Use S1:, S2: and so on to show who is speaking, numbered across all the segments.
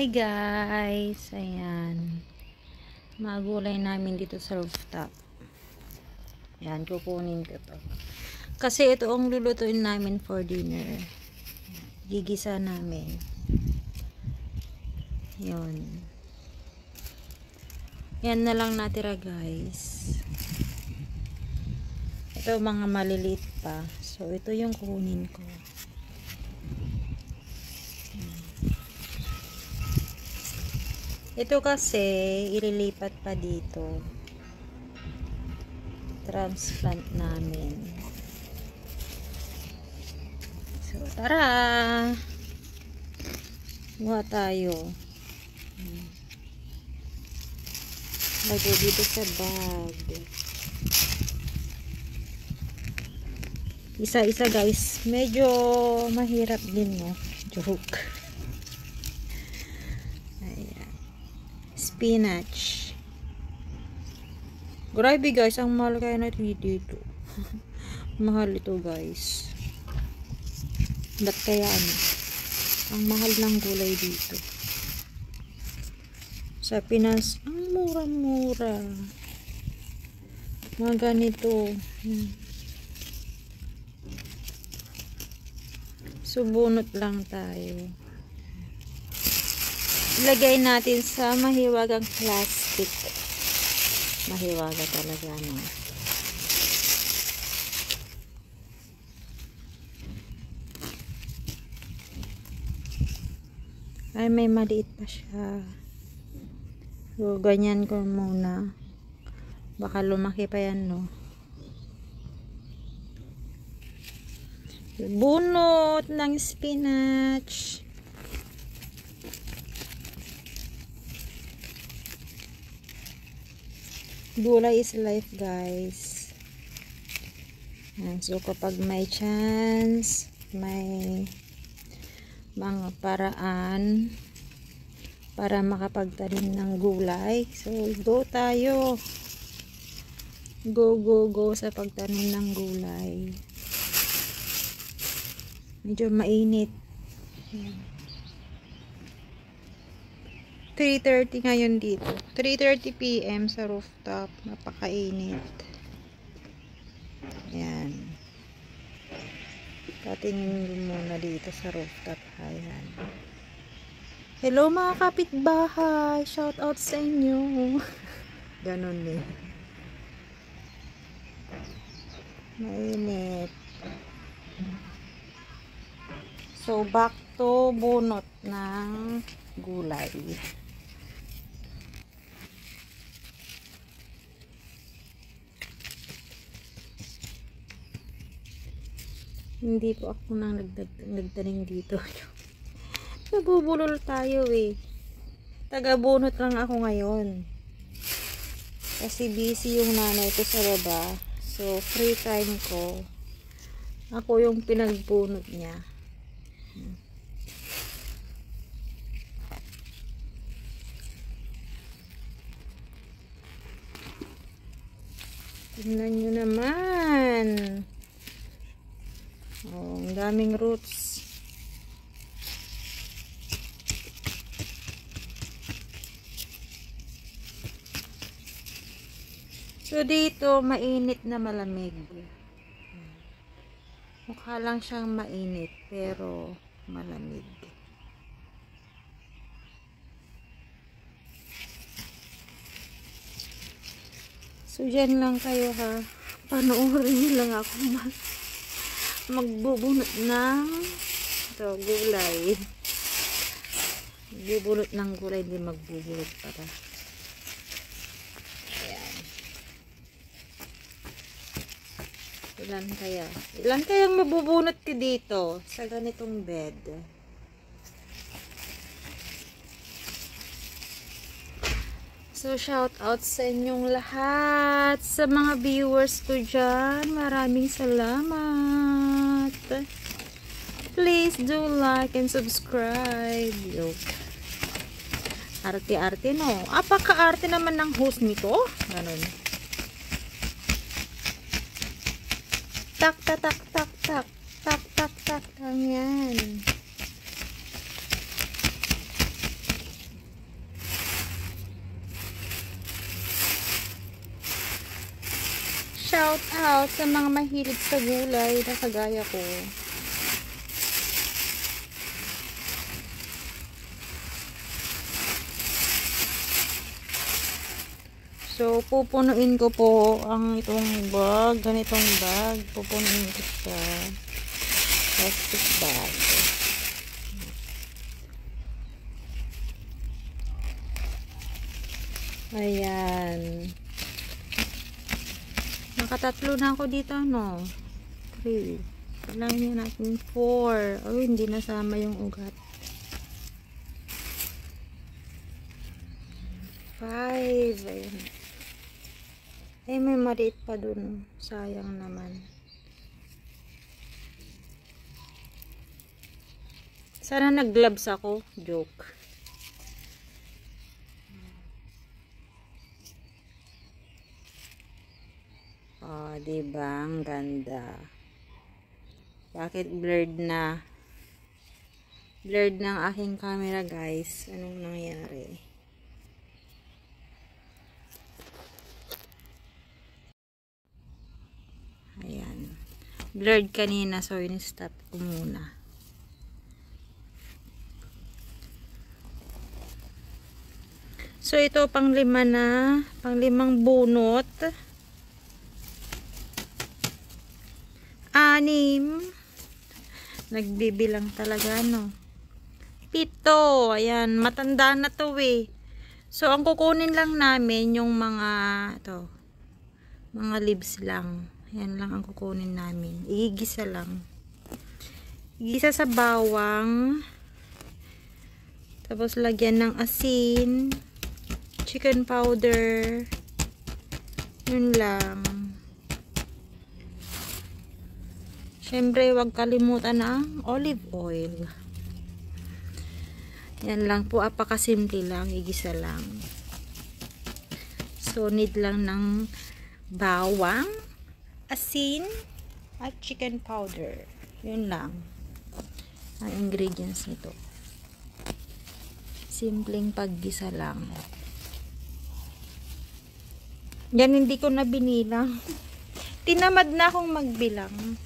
S1: Hi guys, ayan, magulay namin dito sa rooftop. Ayan, kukunin ko to kasi ito ang lulutuin namin for dinner. Gigisa namin yun, yan na lang natira guys. Ito mga maliliit pa, so ito yung kukunin ko. Ito kasi ililipat pa dito, transplant namin. So tara, buha tayo. Lagay dito sa bag. Isa-isa guys, medyo mahirap din, no? Joke. Spinach. Grabe guys, ang mahal kaya natin dito. Mahal ito guys. Ba't kaya ano? Ang mahal ng gulay dito. Sa Pinas, ang mura-mura. Mga ganito. Subunot lang tayo. Ilagay natin sa mahiwagang plastic. Mahiwaga talaga, no? Ay, may maliit pa siya. So, ganyan ko muna. Baka lumaki pa yan, no? Bunot ng spinach. Gulay is life guys. So kapag may chance, may mga paraan para makapagtanim ng gulay, so go tayo. Go sa pagtanim ng gulay. Medyo mainit. 3:30 ngayon dito. 3:30 PM sa rooftop. Napakainit. Ayan. Patingin muna dito sa rooftop. Ayan. Hello mga kapitbahay. Shout out sa inyo. Ganon eh. Mainit. So back to bunot ng gulay. Hindi po ako nang nagtanim dito. Nabubulol tayo eh. Taga-bunot lang ako ngayon. Kasi busy yung nanay ko sa baba. So, free time ko. Ako yung pinagbunot niya. Tingnan nyo naman. Oh, ang daming roots. So dito mainit na malamig. Mukha lang siyang mainit pero malamig. So dyan lang kayo ha. Panoorin nyo lang ako magbubunot ng gulay. Magbubunot ng gulay, hindi magbubunot para. Ayan. Ilan kayang mabubunot ko dito sa ganitong bed? So, shout out sa inyong lahat, sa mga viewers ko dyan. Maraming salamat. Please do like and subscribe. Arte-arte, no? Apaka-arte naman ng host nito. Ganun. Tak, tak, tak, tak, tak. Tak, tak, tak. Yan. sa mga mahilig sa gulay na kagaya ko. So, pupunuin ko po ang itong bag, ganitong bag. Pupunuin ko siya. Plastic bag. Ayan. Nakatatlo na ako dito, no? 3. Kailangan natin 4. Oh, hindi nasama yung ugat. 5. Ayan. Ay, may maliit pa dun. Sayang naman. Sana nag-gloves ako. Joke. Oh, diba? Ang ganda. Bakit blurred na? Blurred ng aking camera, guys. Anong nangyari? Ayan. Blurred kanina, so in-stop ko muna. So, ito pang-5 na. Pang-5 bunot. 6. Nagbibilang talaga, no? 7. Ayan, matanda na to eh. So, ang kukunin lang namin yung mga, ito, mga leaves lang. Ayan lang ang kukunin namin. Igigisa lang. Igisa sa bawang. Tapos, lagyan ng asin. Chicken powder. Yun lang. Siyempre, huwag kalimutan ng olive oil. Yan lang po. Apakasimple lang. Igisa lang. So, need lang ng bawang, asin, at chicken powder. Yun lang. Ang ingredients nito. Simpleng paggisa lang. Yan, hindi ko na binilang. Tinamad na akong magbilang.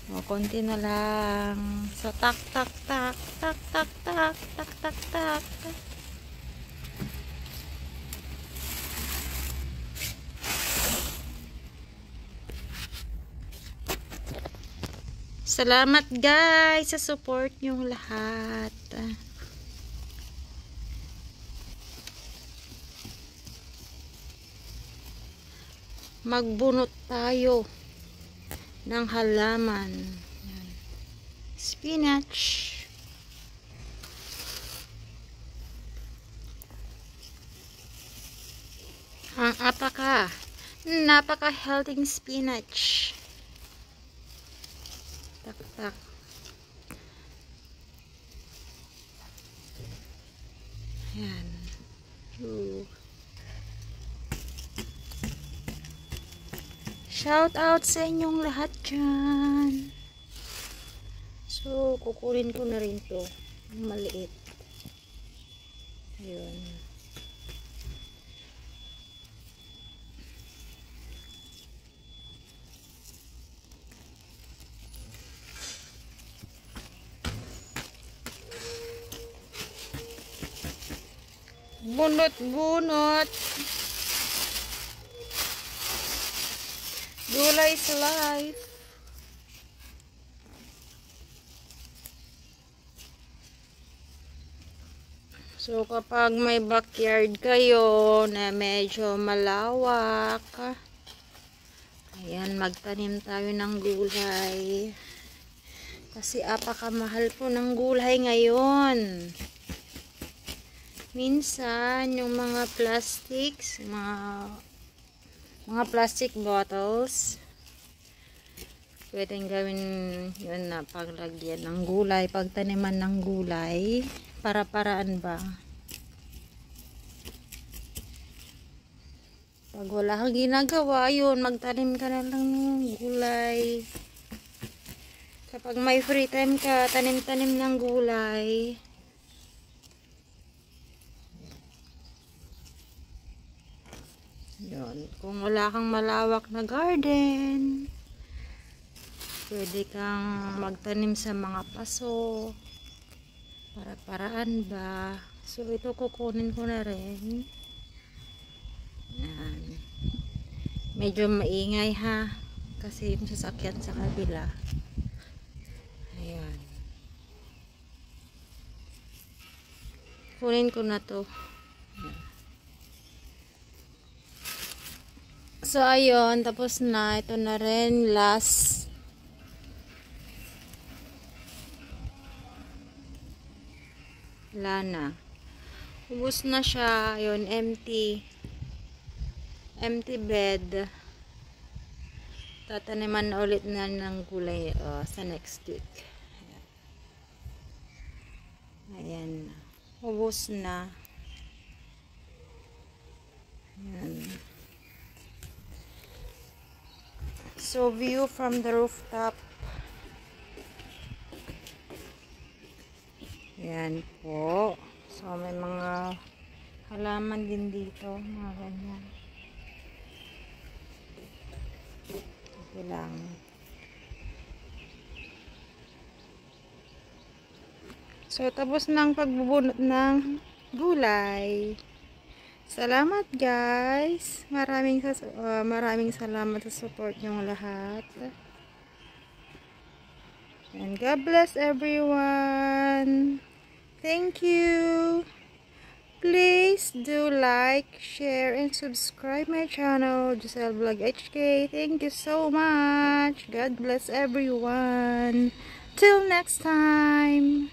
S1: O, konti na lang. So, tak, tak, tak, tak, tak, tak, tak, tak, tak. Salamat guys sa support niyong lahat. Magbunot tayo ng halaman. Yan. Spinach. Ang napaka-healthy spinach. Tak, tak. Ayan. Shout out sa inyong lahat dyan. So, kukunin ko na rin to. Maliit. Ayun. Bunot-bunot. Gulay is life. So, kapag may backyard kayo na medyo malawak, ayan, magtanim tayo ng gulay. Kasi apakamahal po ng gulay ngayon. Minsan, yung mga plastics, mga plastic bottles, pwedeng gawin yun na paglagyan ng gulay, pagtaniman ng gulay, para-paraan ba? Pag wala kang ginagawa, yun, magtanim ka na lang ng gulay. Kapag may free time ka, tanim-tanim ng gulay. Yun. Kung wala kang malawak na garden, pwede kang magtanim sa mga paso. Para-paraan ba? So, ito kukunin ko na rin. Yan. Medyo maingay ha. Kasi yung sasakyan sa kabila. Ayan. Kunin ko na to. So, ayun. Tapos na. Ito na rin. Last. Wala na. Ubus na siya. Ayun. Empty. Empty bed. Tataniman na ulit na ng gulay sa next week. Ayan. Ubus na. Ayan. So, view from the rooftop. Ayan po. So, may mga halaman din dito. Mga ganyan. Okay lang. So, tapos ng pagbubunot ng gulay. Salamat guys. Maraming salamat sa support niyong lahat. And God bless everyone. Thank you. Please do like, share, and subscribe my channel, Giselle Vlog HK. Thank you so much. God bless everyone. Till next time.